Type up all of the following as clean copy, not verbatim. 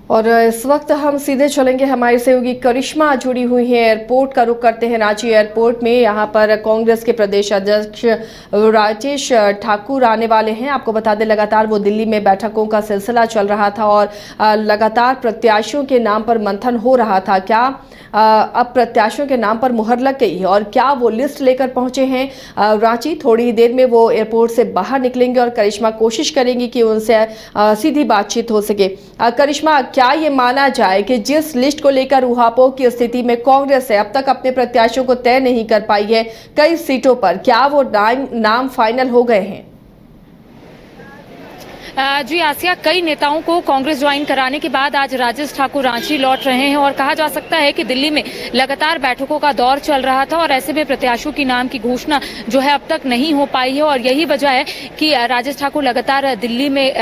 और इस वक्त हम सीधे चलेंगे, हमारी सहयोगी करिश्मा जुड़ी हुई है एयरपोर्ट का रुख करते हैं। रांची एयरपोर्ट में यहाँ पर कांग्रेस के प्रदेश अध्यक्ष राजेश ठाकुर आने वाले हैं। आपको बता दें, लगातार वो दिल्ली में बैठकों का सिलसिला चल रहा था और लगातार प्रत्याशियों के नाम पर मंथन हो रहा था। क्या अब प्रत्याशियों के नाम पर मुहर लग गई है और क्या वो लिस्ट लेकर पहुंचे हैं रांची? थोड़ी ही देर में वो एयरपोर्ट से बाहर निकलेंगे और करिश्मा कोशिश करेंगी कि उनसे सीधी बातचीत हो सके। करिश्मा, क्या ये माना जाए कि जिस लिस्ट को लेकर ऊहापोह की स्थिति में कांग्रेस है, अब तक अपने प्रत्याशियों को तय नहीं कर पाई है कई सीटों पर, क्या वो नाम फाइनल हो गए हैं? जी आसिया, कई नेताओं को कांग्रेस ज्वाइन कराने के बाद आज राजेश ठाकुर रांची लौट रहे हैं और कहा जा सकता है कि दिल्ली में लगातार बैठकों का दौर चल रहा था और ऐसे में प्रत्याशियों की नाम की घोषणा जो है अब तक नहीं हो पाई है और यही वजह है कि राजेश ठाकुर लगातार दिल्ली में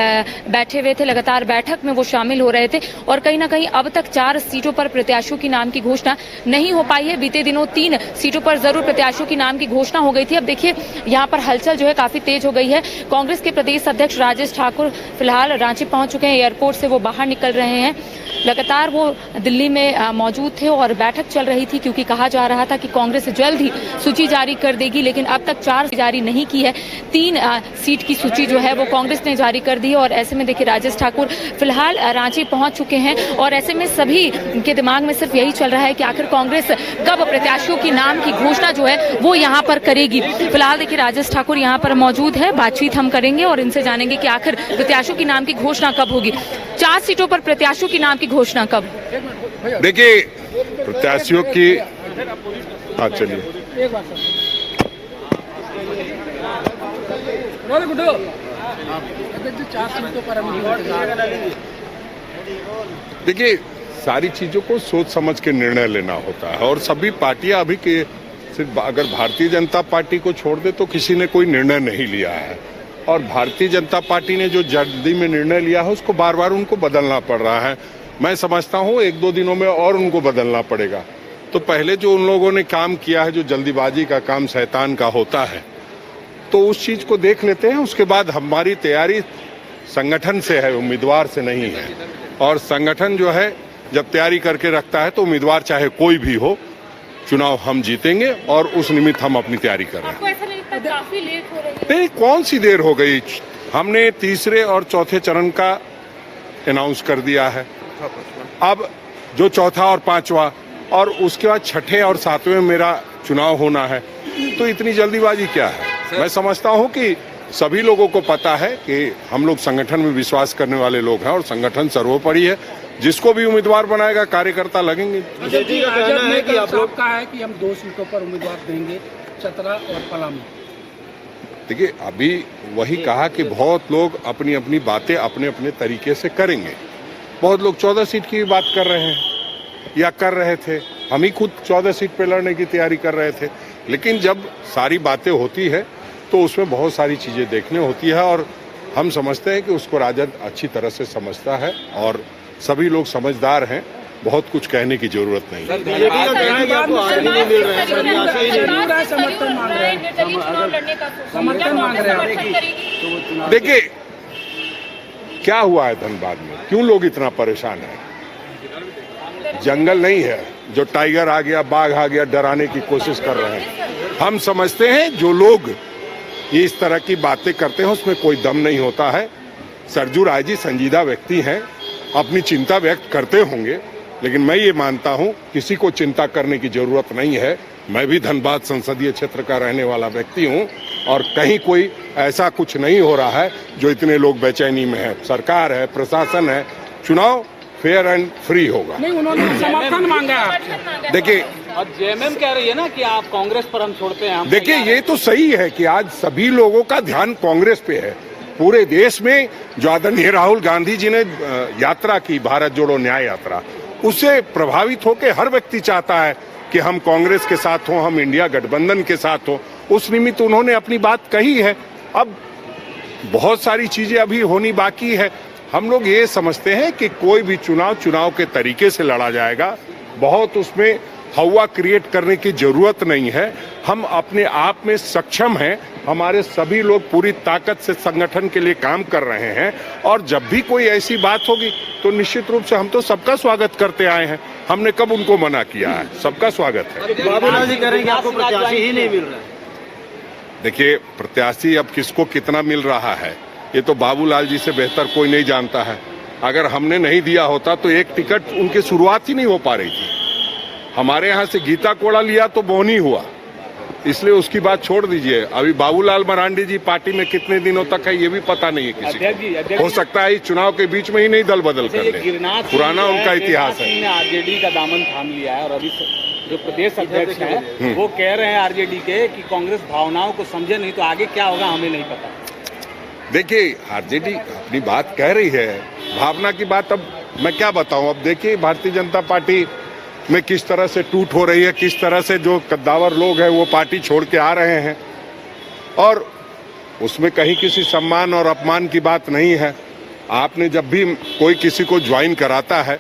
बैठे हुए थे, लगातार बैठक में वो शामिल हो रहे थे और कहीं ना कहीं अब तक 4 सीटों पर प्रत्याशियों की नाम की घोषणा नहीं हो पाई है। बीते दिनों 3 सीटों पर जरूर प्रत्याशियों की नाम की घोषणा हो गई थी। अब देखिए, यहाँ पर हलचल जो है काफी तेज हो गई है। कांग्रेस के प्रदेश अध्यक्ष राजेश ठाकुर फिलहाल रांची पहुंच चुके हैं, एयरपोर्ट से वो बाहर निकल रहे हैं। लगातार वो दिल्ली में मौजूद थे और बैठक चल रही थी क्योंकि कहा जा रहा था कि कांग्रेस जल्द ही सूची जारी कर देगी, लेकिन अब तक 4 जारी नहीं की है। 3 सीट की सूची जो है वो कांग्रेस ने जारी कर दी है और ऐसे में देखिए राजेश ठाकुर फिलहाल रांची पहुंच चुके हैं और ऐसे में सभी के दिमाग में सिर्फ यही चल रहा है कि आखिर कांग्रेस कब प्रत्याशियों की नाम की घोषणा जो है वो यहाँ पर करेगी। फिलहाल देखिए राजेश ठाकुर यहाँ पर मौजूद है, बातचीत हम करेंगे और इनसे जानेंगे कि आखिर प्रत्याशियों की नाम की घोषणा कब होगी। 4 सीटों पर प्रत्याशियों की नाम की घोषणा कब? देखिए, प्रत्याशियों की चलिए देखिए, सारी चीजों को सोच समझ के निर्णय लेना होता है और सभी पार्टियां अभी के सिर्फ अगर भारतीय जनता पार्टी को छोड़ दे तो किसी ने कोई निर्णय नहीं लिया है और भारतीय जनता पार्टी ने जो जल्दी में निर्णय लिया है उसको बार बार उनको बदलना पड़ रहा है। मैं समझता हूँ 1-2 दिनों में और उनको बदलना पड़ेगा। तो पहले जो उन लोगों ने काम किया है, जो जल्दीबाजी का काम शैतान का होता है, तो उस चीज को देख लेते हैं। उसके बाद हमारी तैयारी संगठन से है, उम्मीदवार से नहीं है। और संगठन जो है जब तैयारी करके रखता है तो उम्मीदवार चाहे कोई भी हो, चुनाव हम जीतेंगे और उस निमित्त हम अपनी तैयारी कर रहे हैं। काफी लेट हो रही है। नहीं, कौन सी देर हो गई? हमने तीसरे और चौथे चरण का अनाउंस कर दिया है। अब जो चौथा और पांचवा और उसके बाद छठे और सातवें मेरा चुनाव होना है, तो इतनी जल्दीबाजी क्या है? मैं समझता हूं कि सभी लोगों को पता है कि हम लोग संगठन में विश्वास करने वाले लोग हैं और संगठन सर्वोपरि है। जिसको भी उम्मीदवार बनाएगा कार्यकर्ता लगेंगे। का है कि हम 2 सीटों पर उम्मीदवार देंगे, चतरा और पलामू। देखिए, अभी वही कहा कि बहुत लोग अपनी अपनी बातें अपने अपने तरीके से करेंगे। बहुत लोग 14 सीट की बात कर रहे हैं या कर रहे थे। हम ही खुद 14 सीट पे लड़ने की तैयारी कर रहे थे। लेकिन जब सारी बातें होती है तो उसमें बहुत सारी चीजें देखने होती है और हम समझते हैं कि उसको राजद अच्छी तरह से समझता है और सभी लोग समझदार हैं। बहुत कुछ कहने की जरूरत नहीं है। देखिए, क्या हुआ है धनबाद में? क्यों लोग इतना परेशान हैं? जंगल नहीं है जो टाइगर आ गया, बाघ आ गया, डराने की कोशिश कर रहे हैं। हम समझते हैं जो लोग ये इस तरह की बातें करते हैं उसमें कोई दम नहीं होता है। सरजू राय जी संजीदा व्यक्ति हैं, अपनी चिंता व्यक्त करते होंगे, लेकिन मैं ये मानता हूं किसी को चिंता करने की जरूरत नहीं है। मैं भी धनबाद संसदीय क्षेत्र का रहने वाला व्यक्ति हूं और कहीं कोई ऐसा कुछ नहीं हो रहा है जो इतने लोग बेचैनी में है। सरकार है, प्रशासन है, चुनाव फेयर एंड फ्री होगा। नहीं, उन्होंने समर्थन मांगा है। देखिए, और जेएमएम कह रही है ना कि आप कांग्रेस पर हम छोड़ते हैं। देखिए, ये तो सही है कि आज सभी लोगों का ध्यान कांग्रेस पे है। पूरे देश में जो आदरणीय राहुल गांधी जी ने यात्रा की, भारत जोड़ो न्याय यात्रा, उससे प्रभावित होकर हर व्यक्ति चाहता है कि हम कांग्रेस के साथ हों, हम इंडिया गठबंधन के साथ हों। उस निमित्त उन्होंने अपनी बात कही है। अब बहुत सारी चीजें अभी होनी बाकी है। हम लोग ये समझते हैं कि कोई भी चुनाव के तरीके से लड़ा जाएगा। बहुत उसमें हवा क्रिएट करने की जरूरत नहीं है। हम अपने आप में सक्षम हैं हमारे सभी लोग पूरी ताकत से संगठन के लिए काम कर रहे हैं और जब भी कोई ऐसी बात होगी तो निश्चित रूप से हम तो सबका स्वागत करते आए हैं। हमने कब उनको मना किया है? सबका स्वागत है। बाबूलाल जी कह रहे हैं कि आपको प्रत्याशी ही नहीं मिल रहा है। देखिए, प्रत्याशी अब किसको कितना मिल रहा है ये तो बाबूलाल जी से बेहतर कोई नहीं जानता है। अगर हमने नहीं दिया होता तो एक टिकट उनकी शुरुआत ही नहीं हो पा रही थी। हमारे यहाँ से गीता कोड़ा लिया तो बोनी हुआ, इसलिए उसकी बात छोड़ दीजिए। अभी बाबूलाल मरांडी जी पार्टी में कितने दिनों तक है ये भी पता नहीं है किसी को। हो सकता है इस चुनाव के बीच में ही नहीं दल बदल कर ले। पुराना उनका इतिहास है। आरजेडी का दामन थाम लिया है और अभी जो प्रदेश अध्यक्ष हैं वो कह रहे हैं आरजेडी के कि कांग्रेस भावनाओं को समझे नहीं तो आगे क्या होगा हमें नहीं पता। देखिए, आरजेडी अपनी बात कह रही है, भावना की बात अब मैं क्या बताऊं। अब देखिए भारतीय जनता पार्टी में किस तरह से टूट हो रही है, किस तरह से जो कद्दावर लोग हैं वो पार्टी छोड़ के आ रहे हैं और उसमें कहीं किसी सम्मान और अपमान की बात नहीं है। आपने जब भी कोई किसी को ज्वाइन कराता है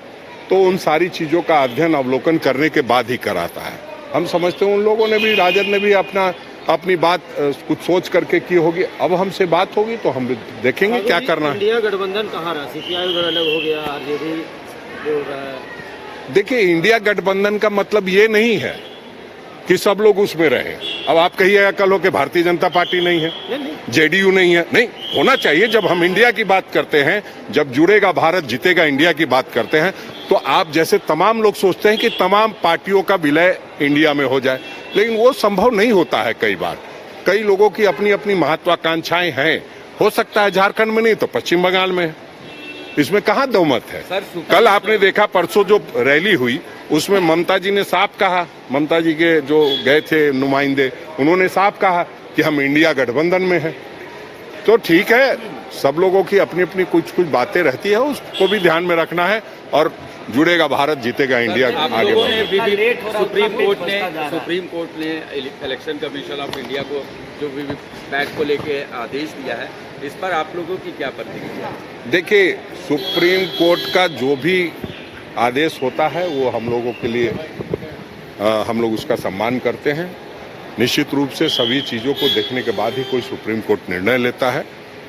तो उन सारी चीज़ों का अध्ययन अवलोकन करने के बाद ही कराता है। हम समझते हैं उन लोगों ने भी, राजद ने भी अपनी बात कुछ सोच करके की होगी। अब हमसे बात होगी तो हम देखेंगे क्या करना है। इंडिया गठबंधन कहाँ रहा? सीपीआई उधर अलग हो गया, आरजेडी जो रहा है। देखिए, इंडिया गठबंधन का मतलब ये नहीं है कि सब लोग उसमें रहे। अब आप कहिएगा कल हो कि भारतीय जनता पार्टी नहीं है, जेडीयू नहीं है। नहीं होना चाहिए। जब हम इंडिया की बात करते हैं, जब जुड़ेगा भारत जीतेगा इंडिया की बात करते हैं तो आप जैसे तमाम लोग सोचते हैं कि तमाम पार्टियों का विलय इंडिया में हो जाए, लेकिन वो संभव नहीं होता है। कई बार कई लोगों की अपनी अपनी महत्वाकांक्षाएं हैं। हो सकता है झारखंड में नहीं तो पश्चिम बंगाल में है। इसमें कहाँ दौमत है? कल आपने देखा, परसों जो रैली हुई उसमें ममता जी ने साफ कहा, ममता जी के जो गए थे नुमाइंदे, उन्होंने साफ कहा कि हम इंडिया गठबंधन में हैं। तो ठीक है, सब लोगों की अपनी अपनी कुछ कुछ बातें रहती है, उसको भी ध्यान में रखना है और जुड़ेगा भारत जीतेगा इंडिया आगे बढ़ेगा। सुप्रीम कोर्ट ने इलेक्शन कमीशन ऑफ इंडिया को जो वीवीपैट को लेके आदेश दिया है, इस पर आप लोगों की क्या प्रतिक्रिया है? देखिए, सुप्रीम कोर्ट का जो भी आदेश होता है वो हम लोगों के लिए हम लोग उसका सम्मान करते हैं। निश्चित रूप से सभी चीज़ों को देखने के बाद ही कोई सुप्रीम कोर्ट निर्णय लेता है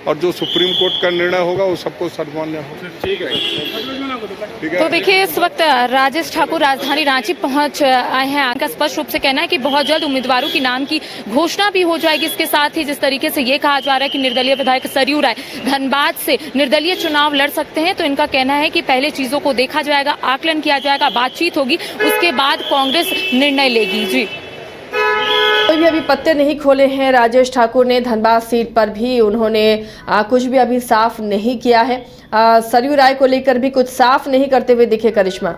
और जो सुप्रीम कोर्ट का निर्णय होगा वो सबको सर्वमान्य होगा। ठीक है। तो देखिए, इस वक्त राजेश ठाकुर राजधानी रांची पहुंच आए हैं। उनका स्पष्ट रूप से कहना है कि बहुत जल्द उम्मीदवारों की नाम की घोषणा भी हो जाएगी। इसके साथ ही जिस तरीके से ये कहा जा रहा है कि निर्दलीय विधायक सरयू राय धनबाद से निर्दलीय चुनाव लड़ सकते हैं, तो इनका कहना है कि पहले चीजों को देखा जाएगा, आकलन किया जाएगा, बातचीत होगी, उसके बाद कांग्रेस निर्णय लेगी। जी, कोई भी अभी पत्ते नहीं खोले हैं राजेश ठाकुर ने। धनबाद सीट पर भी उन्होंने कुछ भी अभी साफ नहीं किया है। सरयू राय को लेकर भी कुछ साफ नहीं करते हुए दिखे करिश्मा।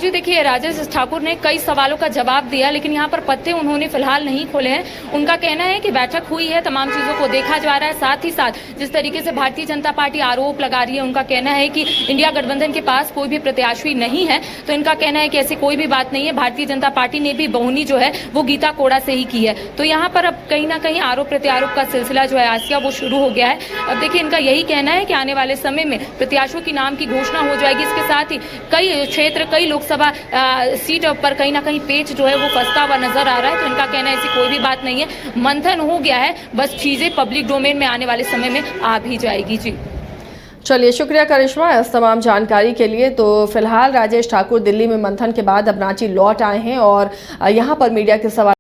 जी देखिए, राजेश ठाकुर ने कई सवालों का जवाब दिया, लेकिन यहाँ पर पत्ते उन्होंने फिलहाल नहीं खोले हैं। उनका कहना है कि बैठक हुई है, तमाम चीजों को देखा जा रहा है। साथ ही साथ जिस तरीके से भारतीय जनता पार्टी आरोप लगा रही है, उनका कहना है कि इंडिया गठबंधन के पास कोई भी प्रत्याशी नहीं है, तो इनका कहना है कि ऐसी कोई भी बात नहीं है। भारतीय जनता पार्टी ने भी बोहनी जो है वो गीता कोड़ा से ही की है। तो यहाँ पर अब कहीं ना कहीं आरोप प्रत्यारोप का सिलसिला जो है आसिया वो शुरू हो गया है। अब देखिए, इनका यही कहना है कि आने वाले समय में प्रत्याशियों की नाम की घोषणा हो जाएगी। इसके साथ ही कई क्षेत्र, कई लोकसभा सीट पर कहीं ना कहीं पेच जो है वो फंसता हुआ नजर आ रहा है। तो इनका कहना है ऐसी कोई भी बात नहीं है, मंथन हो गया है, बस चीजें पब्लिक डोमेन में आने वाले समय में आ भी जाएगी। जी चलिए, शुक्रिया करिश्मा इस तमाम जानकारी के लिए। तो फिलहाल राजेश ठाकुर दिल्ली में मंथन के बाद अब रांची लौट आए हैं और यहाँ पर मीडिया के सवाल